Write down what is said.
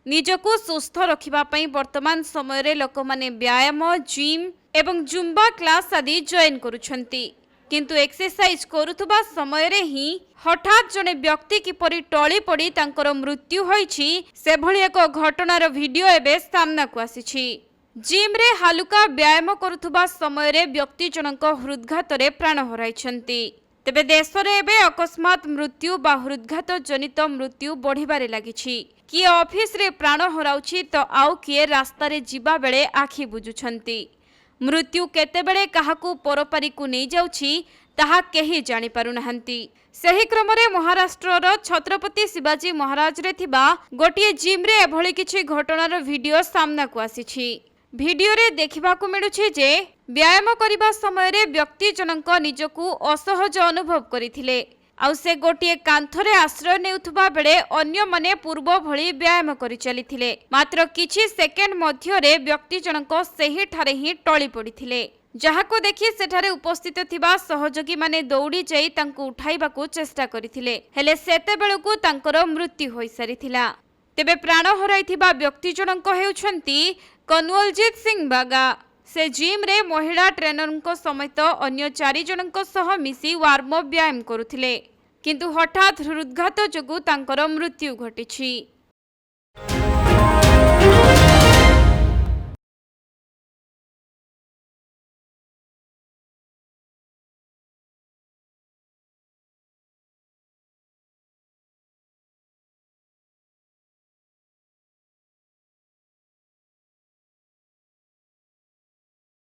निजकु सुस्थ रखिबा पई वर्तमान समय रे लोक माने व्यायाम जिम एवं जुम्बा क्लास आदि जॉइन करूछंती किंतु एक्सरसाइज करुथबा समय रे ही हठात जने व्यक्ति किपरि टळी पड़ी तांकर मृत्यु होईछि से भली एक घटनार वीडियो एबे सामना को आसीछि। जिम रे हालुका व्यायाम करुथबा समय रे व्यक्ति जनक हृदघात रे प्राण हराइछंती। तेबे देश रे एबे अकस्मात मृत्यु बा हृदघात जनित मृत्यु बढ़िबारे लागिछि। किए ऑफिस रे प्राण हराउछि तो आउ किए रास्ता रे जीवा बेले आखि बुझुछंती। मृत्यु केतेबेले काहाकू परपारी को नहीं जाउछि ताहा केही जानि पारु नहंती। सही क्रम रे महाराष्ट्रर छत्रपति शिवाजी महाराज रे थिबा गोटिए जिम रे एभली किछि घटनार वीडियो सामना को आसीछि। वीडियो रे देखिबाकू मिलुछि जे व्यायाम करिबा समय रे व्यक्ति जनक निजकू असहज अनुभव करिथिले आउ से गोटिए कांथरे आश्रय नेउथबा बेले अन्य माने पूर्व भली व्यायाम करि चलिथिले। मात्र किछि सेकेंड मध्य रे व्यक्ति जनक सेही ठारे ही टळी पडिथिले जहाको देखि सेठारे उपस्थित थिबा सहयोगी माने दौड़ी जाई तांकू उठाइबाकू चेष्टा करिथिले हेले सेते बेलकू तांकर मृत्यु होई सारिथिला। तेबे प्राण हराइथिबा व्यक्ति जनक हेउछंती कन्वलजीत सिंह बागा। से जिम रे महिला ट्रेनर समेत अन्य 4 जनक सह मिसी वार्म अप व्यायाम करुथिले किंतु हठात हृदघात जोगु तांकर मृत्यु घटिछि।